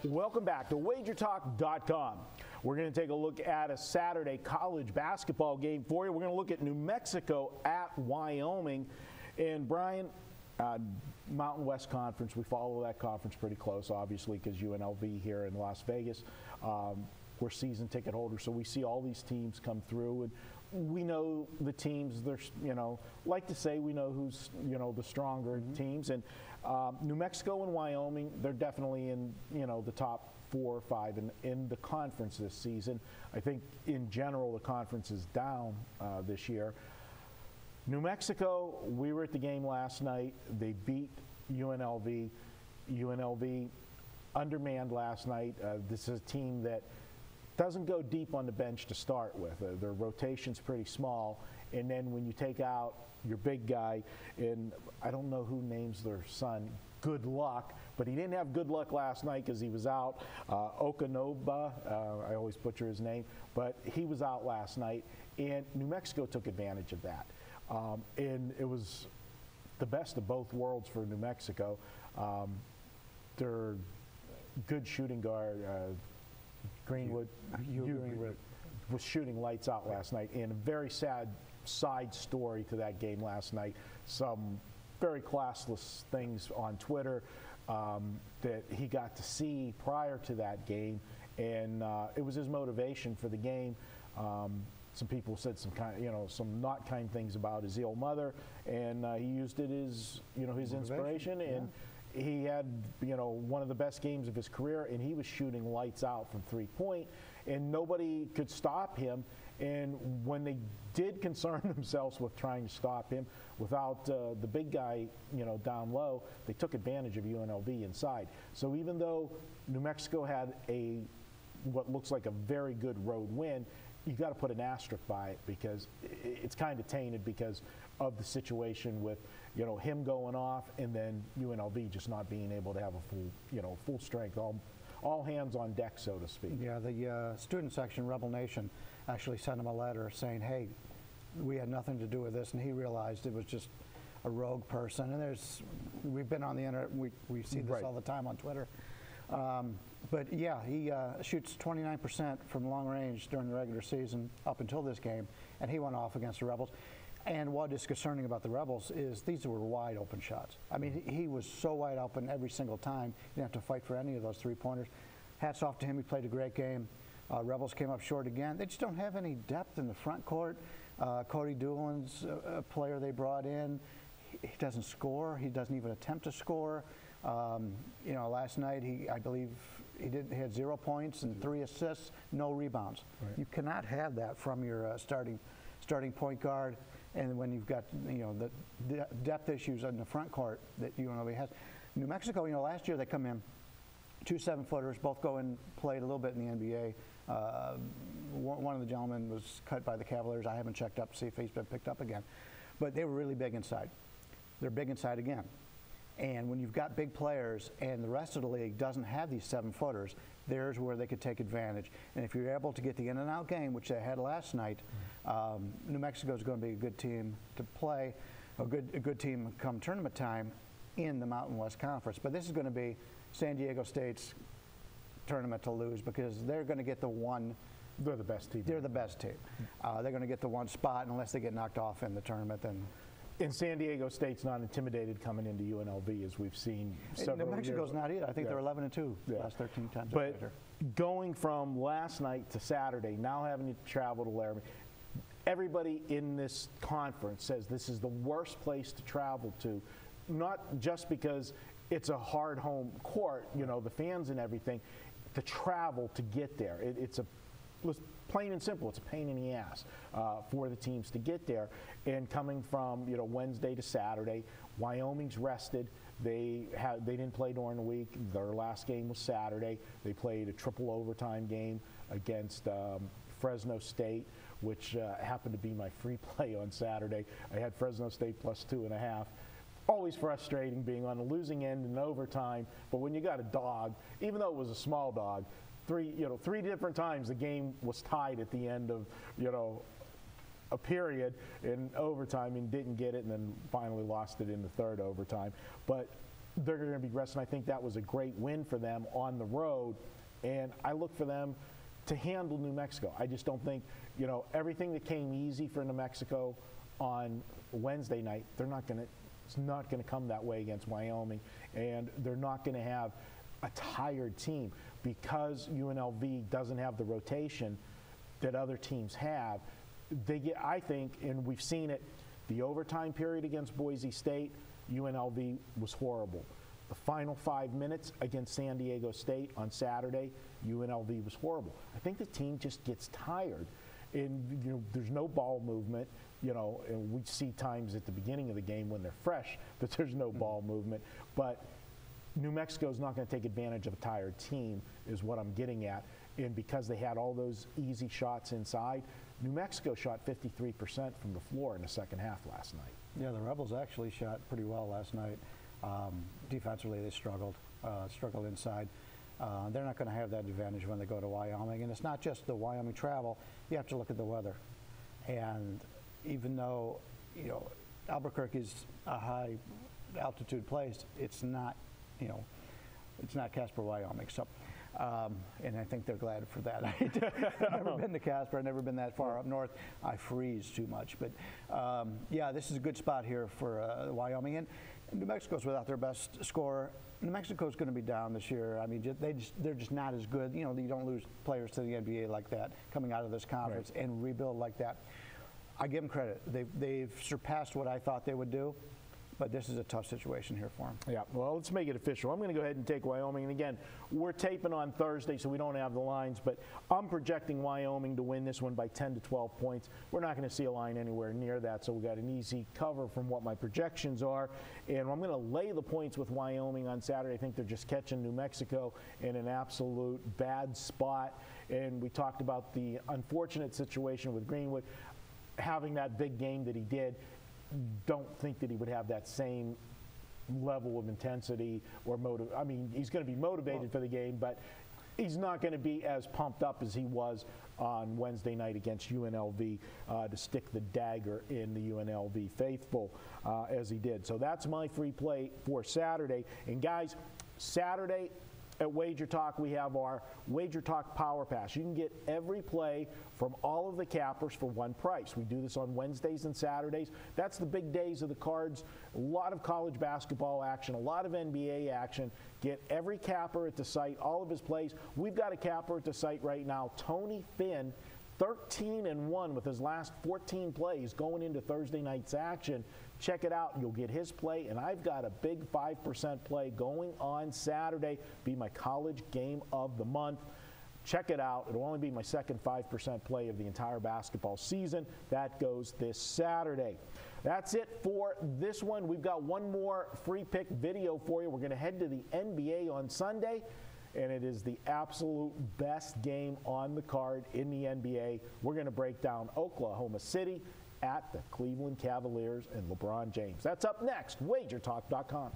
Welcome back to WagerTalk.com. We're going to take a look at a Saturday college basketball game for you. We're going to look at New Mexico at Wyoming. And Brian, Mountain West Conference, we follow that conference pretty close, obviously, because UNLV here in Las Vegas. We're season ticket holders, so we see all these teams come through, and we know the teams. There's, like to say, we know who's, the stronger teams. And New Mexico and Wyoming, they're definitely in, the top 4 or 5 in the conference this season. I think in general the conference is down this year. New Mexico, we were at the game last night. They beat UNLV. UNLV undermanned last night. This is a team that doesn't go deep on the bench to start with. Their rotation's pretty small, and then when you take out your big guy, and I don't know who names their son Good Luck, but he didn't have good luck last night because he was out. Okanoba, I always butcher his name, but he was out last night, and New Mexico took advantage of that. And it was the best of both worlds for New Mexico. Their good shooting guard, Greenwood was shooting lights out last night, and a very sad side story to that game last night. Some very classless things on Twitter that he got to see prior to that game, and it was his motivation for the game. Some people said some not kind things about his ill mother, and he used it as, his inspiration. And he had, one of the best games of his career, and he was shooting lights out from three-point, and nobody could stop him. And when they did concern themselves with trying to stop him without the big guy, down low, they took advantage of UNLV inside. So even though New Mexico had what looks like a very good road win, you've got to put an asterisk by it because it's kind of tainted because of the situation with, him going off and then UNLV just not being able to have a full strength, all hands on deck, so to speak. Yeah, the student section, Rebel Nation, actually sent him a letter saying, hey, we had nothing to do with this, and he realized it was just a rogue person. And we've been on the internet, we see this all the time on Twitter. But yeah, he shoots 29% from long range during the regular season up until this game, and he went off against the Rebels. And what is concerning about the Rebels is these were wide open shots. I mean, he was so wide open every single time. You didn't have to fight for any of those three-pointers. Hats off to him. He played a great game. Rebels came up short again. They just don't have any depth in the front court. Cody Doolin's a player they brought in. He doesn't score. He doesn't even attempt to score. Last night I believe he had 0 points and 3 assists, no rebounds. Right. You cannot have that from your starting point guard. And when you've got the depth issues in the front court that UNLV has, New Mexico, last year they come in 2 7-footers, both go and played a little bit in the NBA. One of the gentlemen was cut by the Cavaliers. I haven't checked up to see if he's been picked up again, but they were really big inside. They're big inside again. And when you've got big players and the rest of the league doesn't have these 7-footers, there's where they could take advantage. And if you're able to get the in and out game, which they had last night, New Mexico is going to be a good team to play, a good team come tournament time in the Mountain West Conference. But this is going to be San Diego State's tournament to lose because they're going to get the one. They're the best team. They're the best team. They're going to get the one spot unless they get knocked off in the tournament. And San Diego State's not intimidated coming into UNLV, as we've seen several New Mexico's years. Not either. I think they're 11-2 last 13 times. But going from last night to Saturday, now having to travel to Laramie, everybody in this conference says this is the worst place to travel to, not just because it's a hard home court, the fans and everything, the travel to get there. It's plain and simple, it's a pain in the ass for the teams to get there. And coming from Wednesday to Saturday, Wyoming's rested. They didn't play during the week. Their last game was Saturday. They played a triple overtime game against Fresno State, which happened to be my free play on Saturday. I had Fresno State plus 2.5. Always frustrating being on the losing end in overtime, but when you got a dog, even though it was a small dog, three different times the game was tied at the end of a period in overtime and didn't get it, and then finally lost it in the third overtime. But they're going to be resting. I think that was a great win for them on the road, and I look for them to handle New Mexico. I just don't think, everything that came easy for New Mexico on Wednesday night, it's not going to come that way against Wyoming, and they're not going to have a tired team because UNLV doesn't have the rotation that other teams have. I think, and we've seen it, the overtime period against Boise State, UNLV was horrible. The final 5 minutes against San Diego State on Saturday, UNLV was horrible. I think the team just gets tired, and there's no ball movement. And we see times at the beginning of the game when they're fresh that there's no ball movement. But New Mexico's not going to take advantage of a tired team, is what I'm getting at. And because they had all those easy shots inside, New Mexico shot 53% from the floor in the second half last night. Yeah, the Rebels actually shot pretty well last night. Defensively, they struggled inside. They're not going to have that advantage when they go to Wyoming. And it's not just the Wyoming travel. You have to look at the weather. And even though, Albuquerque is a high altitude place, it's not Casper, Wyoming. So, and I think they're glad for that. I've never been to Casper. I've never been that far up north. I freeze too much. But yeah, this is a good spot here for Wyoming. And New Mexico's without their best scorer. New Mexico's going to be down this year. I mean, they're just not as good. You don't lose players to the NBA like that coming out of this conference and rebuild like that. I give them credit. They've surpassed what I thought they would do. But this is a tough situation here for them. Yeah, well, let's make it official. I'm going to go ahead and take Wyoming. And again, we're taping on Thursday, so we don't have the lines. But I'm projecting Wyoming to win this one by 10 to 12 points. We're not going to see a line anywhere near that, so we got an easy cover from what my projections are. And I'm going to lay the points with Wyoming on Saturday. I think they're just catching New Mexico in an absolute bad spot. And we talked about the unfortunate situation with Greenwood having that big game that he did. Don't think that he would have that same level of intensity or motive. I mean, he's going to be motivated for the game, but he's not going to be as pumped up as he was on Wednesday night against UNLV to stick the dagger in the UNLV faithful as he did. So that's my free play for Saturday. And guys, Saturday at Wager Talk, we have our Wager Talk Power Pass. You can get every play from all of the cappers for one price. We do this on Wednesdays and Saturdays. That's the big days of the cards. A lot of college basketball action, a lot of NBA action. Get every capper at the site, all of his plays. We've got a capper at the site right now, Tony Finn, 13-1 with his last 14 plays going into Thursday night's action. Check it out. You'll get his play, and I've got a big 5% play going on Saturday. Be my college game of the month. Check it out. It'll only be my second 5% play of the entire basketball season. That goes this Saturday. That's it for this one. We've got one more free pick video for you. We're going to head to the NBA on Sunday, and it is the absolute best game on the card in the NBA. We're going to break down Oklahoma City at the Cleveland Cavaliers and LeBron James. That's up next. WagerTalk.com.